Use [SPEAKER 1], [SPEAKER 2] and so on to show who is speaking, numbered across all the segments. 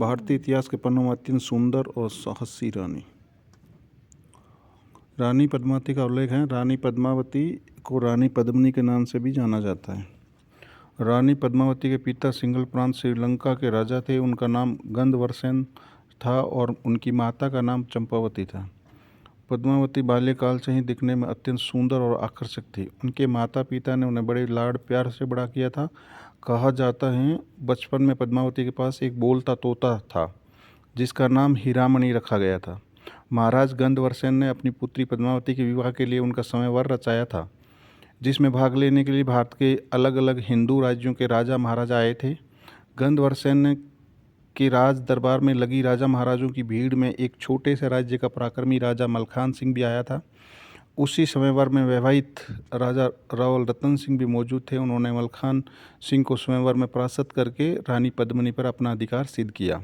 [SPEAKER 1] भारतीय इतिहास के पन्नों में अत्यंत सुंदर और साहसी रानी। रानी पद्मावती का उल्लेख है। रानी पद्मावती को रानी पद्मिनी के नाम से भी जाना जाता है। रानी पद्मावती के पिता सिंघल प्रांत श्रीलंका के राजा थे। उनका नाम गंधवर्सेन था और उनकी माता का नाम चंपावती था। पद्मावती बाल्यकाल से ही दिखने में अत्यंत सुंदर और आकर्षक थी। उनके माता पिता ने उन्हें बड़े लाड़ प्यार से बड़ा किया था। कहा जाता है बचपन में पद्मावती के पास एक बोलता तोता था जिसका नाम हीरामणि रखा गया था। महाराज गंधवर्सेन ने अपनी पुत्री पद्मावती के विवाह के लिए उनका स्वयंवर रचाया था, जिसमें भाग लेने के लिए भारत के अलग अलग हिंदू राज्यों के राजा महाराजा आए थे। गंधवर्सेन के राज दरबार में लगी राजा महाराजों की भीड़ में एक छोटे से राज्य का पराक्रमी राजा मलखान सिंह भी आया था। उसी स्वयंवर में वैवाहित राजा रावल रतन सिंह भी मौजूद थे। उन्होंने मलखान सिंह को स्वयंवर में परास्त करके रानी पद्मिनी पर अपना अधिकार सिद्ध किया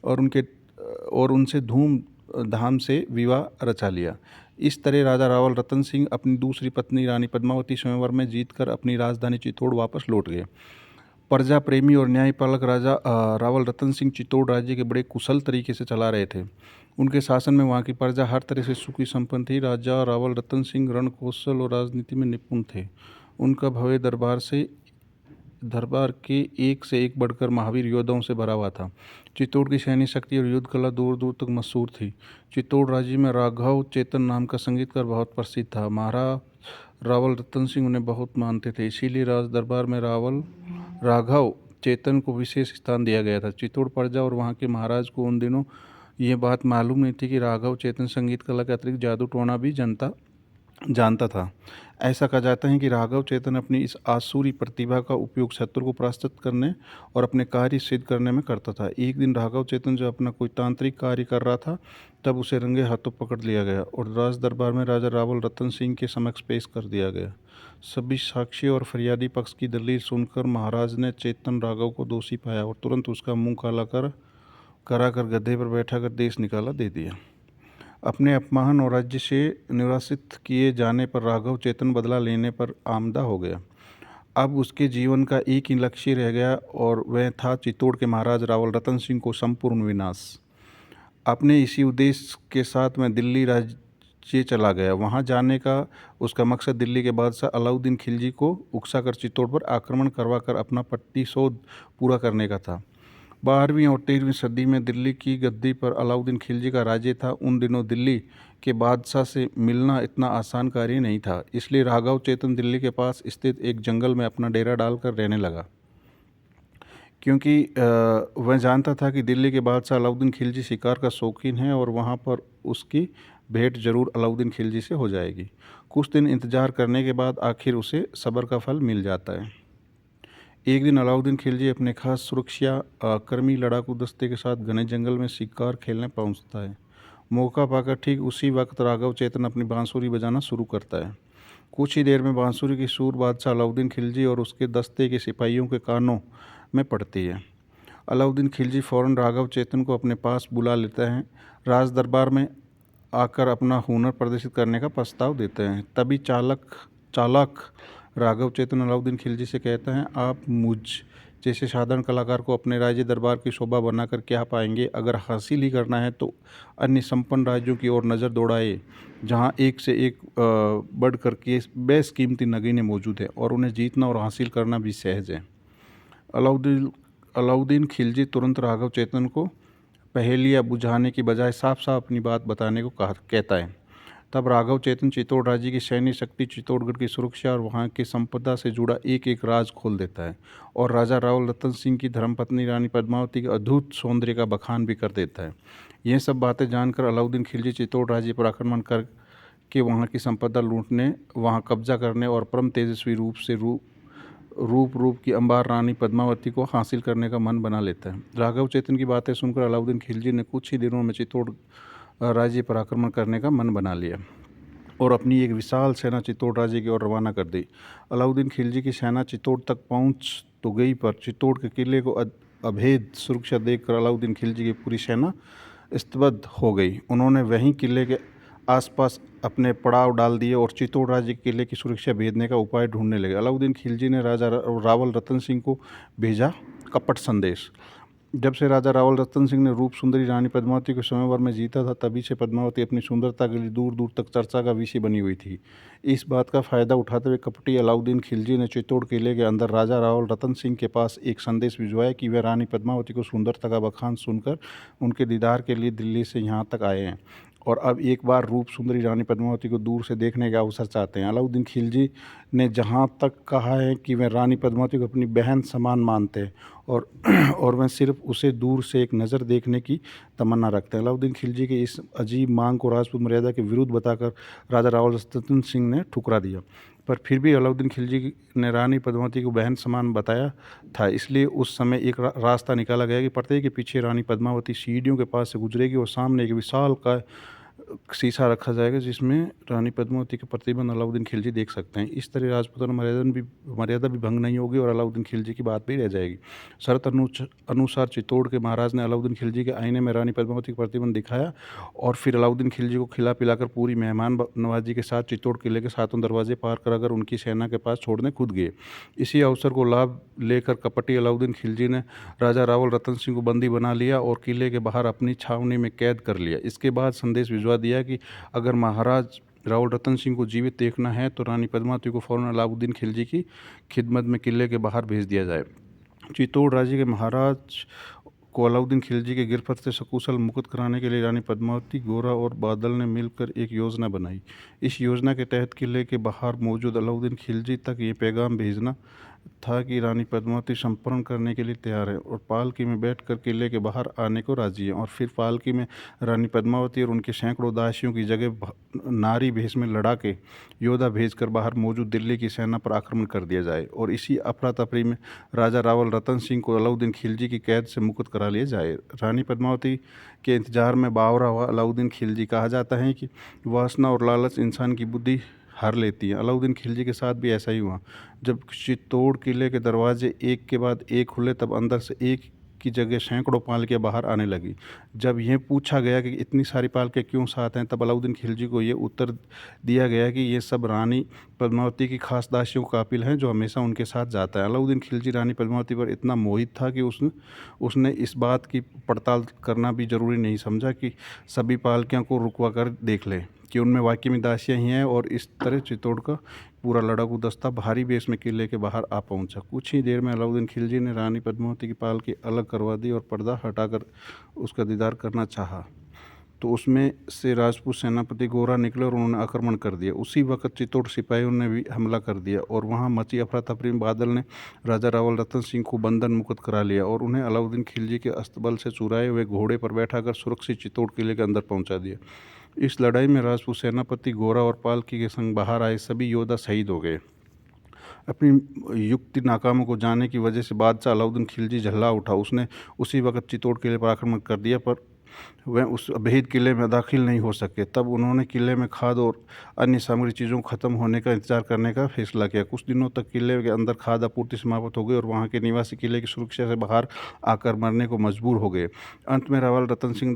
[SPEAKER 1] और उनसे धूमधाम से विवाह रचा लिया। इस तरह राजा रावल रतन सिंह अपनी दूसरी पत्नी रानी पद्मावती स्वयंवर में जीतकर अपनी राजधानी चित्तौड़ वापस लौट गए। प्रजा प्रेमी और न्यायपालक राजा रावल रतन सिंह चित्तौड़ राज्य के बड़े कुशल तरीके से चला रहे थे। उनके शासन में वहाँ की प्रजा हर तरह से सुखी संपन्न थी। राजा रावल रतन सिंह रण कौशल और राजनीति में निपुण थे। उनका भव्य दरबार के एक से एक बढ़कर महावीर योद्धाओं से भरा हुआ था। चित्तौड़ की सैन्य शक्ति और युद्ध कला दूर दूर तक मशहूर थी। चित्तौड़ राज्य में राघव चेतन नाम का संगीतकार बहुत प्रसिद्ध था। महाराज रावल रतन सिंह उन्हें बहुत मानते थे, इसीलिए राज दरबार में राघव चेतन को विशेष स्थान दिया गया था। चित्तौड़ प्रजा और वहाँ के महाराज को उन दिनों ये बात मालूम नहीं थी कि राघव चेतन संगीत कला के अतिरिक्त जादू टोना भी जानता था। ऐसा कहा जाता है कि राघव चेतन अपनी इस आसुरी प्रतिभा का उपयोग शत्रु को परास्त करने और अपने कार्य सिद्ध करने में करता था। एक दिन राघव चेतन जब अपना कोई तांत्रिक कार्य कर रहा था तब उसे रंगे हाथों पकड़ लिया गया और राज दरबार में राजा रावल रतन सिंह के समक्ष पेश कर दिया गया। सभी साक्षी और फरियादी पक्ष की दलील सुनकर महाराज ने चेतन राघव को दोषी पाया और तुरंत उसका मुंह काला कराकर गद्दे पर बैठा कर देश निकाला दे दिया। अपने अपमान और राज्य से निवासित किए जाने पर राघव चेतन बदला लेने पर आमदा हो गया। अब उसके जीवन का एक ही लक्ष्य रह गया और वह था चित्तौड़ के महाराज रावल रतन सिंह को संपूर्ण विनाश। अपने इसी उद्देश्य के साथ मैं दिल्ली राज्य चला गया। वहां जाने का उसका मकसद दिल्ली के बादशाह अलाउद्दीन खिलजी को उकसाकर चित्तौड़ पर आक्रमण करवाकर अपना प्रतिशोध पूरा करने का था। 12वीं और 13वीं सदी में दिल्ली की गद्दी पर अलाउद्दीन खिलजी का राज्य था। उन दिनों दिल्ली के बादशाह से मिलना इतना आसान कार्य नहीं था, इसलिए राघव चेतन दिल्ली के पास स्थित एक जंगल में अपना डेरा डालकर रहने लगा, क्योंकि वह जानता था कि दिल्ली के बादशाह अलाउद्दीन खिलजी शिकार का शौकीन है और वहाँ पर उसकी भेंट जरूर अलाउद्दीन खिलजी से हो जाएगी। कुछ दिन इंतजार करने के बाद आखिर उसे सब्र का फल मिल जाता है। एक दिन अलाउद्दीन खिलजी अपने खास सुरक्षा कर्मी लड़ाकू दस्ते के साथ घने जंगल में शिकार खेलने पहुंचता है। मौका पाकर ठीक उसी वक्त राघव चेतन अपनी बांसुरी बजाना शुरू करता है। कुछ ही देर में बांसुरी की सुर बादशाह अलाउद्दीन खिलजी और उसके दस्ते के सिपाहियों के कानों में पड़ती है। अलाउद्दीन खिलजी फौरन राघव चेतन को अपने पास बुला लेता है। राज दरबार में आकर अपना हुनर प्रदर्शित करने का प्रस्ताव देते हैं। तभी चालाक राघव चेतन अलाउद्दीन खिलजी से कहता है, आप मुझ जैसे साधारण कलाकार को अपने राज्य दरबार की शोभा बनाकर क्या पाएंगे? अगर हासिल ही करना है तो अन्य संपन्न राज्यों की ओर नज़र दौड़ाए, जहां एक से एक बढ़कर के बेशकीमती नगीने मौजूद हैं और उन्हें जीतना और हासिल करना भी सहज है। अलाउद्दीन खिलजी तुरंत राघव चेतन को पहेलियाँ बुझाने की बजाय साफ साफ अपनी बात बताने को कहता है। तब राघव चेतन चित्तौड़ राज्य की सैन्य शक्ति, चित्तौड़गढ़ की सुरक्षा और वहाँ की संपदा से जुड़ा एक एक राज खोल देता है और राजा रावल रतन सिंह की धर्मपत्नी रानी पद्मावती के अद्भुत सौंदर्य का बखान भी कर देता है। यह सब बातें जानकर अलाउद्दीन खिलजी चित्तौड़ राज्य पर आक्रमण करके वहाँ की संपदा लूटने, वहाँ कब्जा करने और परम तेजस्वी रूप की अंबार रानी पद्मावती को हासिल करने का मन बना लेता है। राघव चेतन की बातें सुनकर अलाउद्दीन खिलजी ने कुछ ही दिनों में चित्तौड़ राज्य पर आक्रमण करने का मन बना लिया और अपनी एक विशाल सेना चित्तौड़ राज्य की ओर रवाना कर दी। अलाउद्दीन खिलजी की सेना चित्तौड़ तक पहुंच तो गई, पर चित्तौड़ के किले को अभेद सुरक्षा देखकर अलाउद्दीन खिलजी की पूरी सेना स्तब्ध हो गई। उन्होंने वहीं किले के आसपास अपने पड़ाव डाल दिए और चित्तौड़ राज्य के किले की सुरक्षा भेदने का उपाय ढूंढने लगे। अलाउद्दीन खिलजी ने राजा रावल रतन सिंह को भेजा कपट संदेश। जब से राजा रावल रतन सिंह ने रूप सुंदरी रानी पद्मावती को स्वयंवर में जीता था, तभी से पद्मावती अपनी सुंदरता के लिए दूर दूर तक चर्चा का विषय बनी हुई थी। इस बात का फायदा उठाते हुए कपटी अलाउद्दीन खिलजी ने चित्तौड़ किले के अंदर राजा रावल रतन सिंह के पास एक संदेश भिजवाया कि वे रानी पद्मावती को सुंदरता का बखान सुनकर उनके दीदार के लिए दिल्ली से यहाँ तक आए हैं और अब एक बार रूप सुंदरी रानी पद्मावती को दूर से देखने का अवसर चाहते हैं। अलाउद्दीन खिलजी ने जहाँ तक कहा है कि वे रानी पद्मावती को अपनी बहन समान मानते हैं और और वह सिर्फ उसे दूर से एक नज़र देखने की तमन्ना रखते हैं। अलाउद्दीन खिलजी की इस अजीब मांग को राजपूत मर्यादा के विरुद्ध बताकर राजा रावल रतन सिंह ने ठुकरा दिया, पर फिर भी अलाउद्दीन खिलजी ने रानी पद्मावती को बहन समान बताया था। इसलिए उस समय एक रास्ता निकाला गया कि पर्दे के पीछे रानी पद्मावती सीढ़ियों के पास से गुजरेगी और सामने एक विशाल का शीशा रखा जाएगा जिसमें रानी पद्मावती के प्रतिबंध अलाउद्दीन खिलजी देख सकते हैं। इस तरह राजपूताना मर्यादा भी भंग नहीं होगी और अलाउद्दीन खिलजी की बात भी रह जाएगी। शर्त अनुसार चित्तौड़ के महाराज ने अलाउद्दीन खिलजी के आईने में रानी पद्मावती का प्रतिबंध दिखाया और फिर अलाउद्दीन खिलजी को खिला पिलाकर पूरी मेहमान नवाजी के साथ चित्तौड़ किले के सातों दरवाजे पार कर उनकी सेना के पास छोड़ने खुद गए। इसी अवसर को लाभ लेकर कपटी अलाउद्दीन खिलजी ने राजा रावल रतन सिंह को बंदी बना लिया और किले के बाहर अपनी छावनी में कैद कर लिया। इसके बाद संदेश भिजवा दिया कि अगर महाराज रावल रतन सिंह को जीवित देखना है तो रानी पद्मावती को फौरन अलाउद्दीन खिलजी की खिदमत में किले के बाहर भेज दिया जाए। चित्तौड़ राज्य के महाराज को अलाउद्दीन खिलजी के गिरफ्त से सकुशल मुक्त कराने के लिए रानी पद्मावती, गोरा और बादल ने मिलकर एक योजना बनाई। इस योजना के तहत किले के बाहर मौजूद अलाउद्दीन खिलजी तक ये पैगाम भेजना था कि रानी पद्मावती संपर्क करने के लिए तैयार है और पालकी में बैठकर किले के बाहर आने को राजी है। और फिर पालकी में रानी पद्मावती और उनके सैकड़ों दासियों की जगह नारी भेष में लड़ाके योद्धा भेजकर बाहर मौजूद दिल्ली की सेना पर आक्रमण कर दिया जाए और इसी अफरा तफरी में राजा रावल रतन सिंह को अलाउद्दीन खिलजी की कैद से मुक्त करा लिया जाए। रानी पद्मावती के इंतजार में बावरा हुआ अलाउद्दीन खिलजी। कहा जाता है कि वासना और लालच इंसान की बुद्धि हार लेती है। अलाउद्दीन खिलजी के साथ भी ऐसा ही हुआ। जब चित्तौड़ किले के दरवाजे एक के बाद एक खुले तब अंदर से एक की जगह सैकड़ों पालकियाँ बाहर आने लगी। जब यह पूछा गया कि इतनी सारी पालकियाँ क्यों साथ हैं, तब अलाउद्दीन खिलजी को ये उत्तर दिया गया कि ये सब रानी पद्मावती की खास दासियों का काबिल हैं जो हमेशा उनके साथ जाता है। अलाउद्दीन खिलजी रानी पद्मावती पर इतना मोहित था कि उसने इस बात की पड़ताल करना भी जरूरी नहीं समझा कि सभी पालकियों को रुकवा कर देख ले कि उनमें वाकई में दासियाँ ही हैं और इस तरह चित्तौड़ का पूरा लड़ाकू दस्ता भारी बेस में किले के बाहर आ पहुंचा। कुछ ही देर में अलाउद्दीन खिलजी ने रानी पद्मावती की पालकी अलग करवा दी और पर्दा हटाकर उसका दीदार करना चाहा तो उसमें से राजपूत सेनापति गोरा निकले और उन्होंने आक्रमण कर दिया। उसी वक्त चित्तौड़ सिपाहियों ने भी हमला कर दिया और वहां मची अफरा तफरी में बादल ने राजा रावल रतन सिंह को बंधन मुक्त करा लिया और उन्हें अलाउद्दीन खिलजी के अस्तबल से चुराए हुए घोड़े पर बैठाकर सुरक्षित चित्तौड़ किले के अंदर पहुंचा दिया। इस लड़ाई में राजपूत सेनापति गोरा और पालकी के संग बाहर आए सभी योद्धा शहीद हो गए। अपनी युक्ति नाकामों को जाने की वजह से बादशाह अलाउद्दीन खिलजी झल्ला उठा। उसने उसी वक्त चित्तौड़ किले पर आक्रमण कर दिया पर वह उस अभेद किले में दाखिल नहीं हो सके। तब उन्होंने किले में खाद और अन्य सामग्री चीज़ों को ख़त्म होने का इंतजार करने का फैसला किया। कुछ दिनों तक किले के अंदर खाद आपूर्ति समाप्त हो गई और वहाँ के निवासी किले की सुरक्षा से बाहर आकर मरने को मजबूर हो गए। अंत में रावल रतन सिंह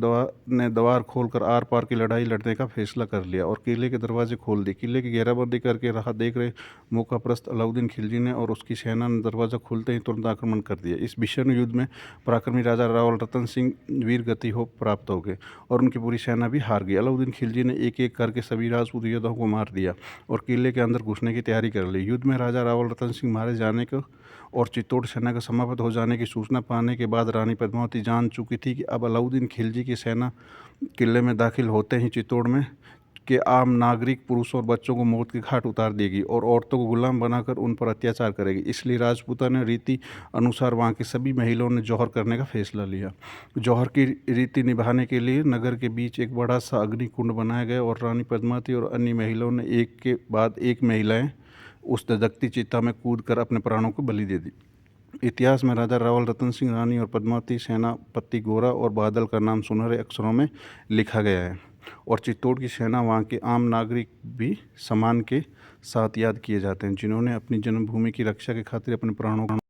[SPEAKER 1] ने दवार खोलकर आर पार की लड़ाई लड़ने का फैसला कर लिया और किले के दरवाजे खोल दिए। किले की घेराबंदी करके राह देख रहे मौकाप्रस्त अलाउद्दीन खिलजी ने और उसकी सेना ने दरवाज़ा खुलते ही तुरंत आक्रमण कर दिया। इस भीषण युद्ध में पराक्रमी राजा रावल रतन सिंह वीर गति हो प्राप्त हो गए और उनकी पूरी सेना भी हार गई। अलाउद्दीन खिलजी ने एक एक करके सभी राजपूत योद्धाओं को मार दिया और किले के अंदर घुसने की तैयारी कर ली। युद्ध में राजा रावल रतन सिंह मारे जाने को और चित्तौड़ सेना का समाप्त हो जाने की सूचना पाने के बाद रानी पद्मावती जान चुकी थी कि अब अलाउद्दीन खिलजी की सेना किले में दाखिल होते ही चित्तौड़ में के आम नागरिक, पुरुषों और बच्चों को मौत के घाट उतार देगी और औरतों को गुलाम बनाकर उन पर अत्याचार करेगी। इसलिए राजपूता ने रीति अनुसार वहाँ की सभी महिलाओं ने जौहर करने का फैसला लिया। जौहर की रीति निभाने के लिए नगर के बीच एक बड़ा सा अग्निकुंड बनाया गया और रानी पद्मावती और अन्य महिलाओं ने एक के बाद एक महिलाएं उस दगती चिता में कूद कर अपने प्राणों को बलि दे दी। इतिहास में राजा रावल रतन सिंह, रानी और पद्मावती, सेनापति गोरा और बादल का नाम सुनहरे अक्षरों में लिखा गया है और चित्तौड़ की सेना वहाँ के आम नागरिक भी सम्मान के साथ याद किए जाते हैं जिन्होंने अपनी जन्मभूमि की रक्षा के खातिर अपने प्राणों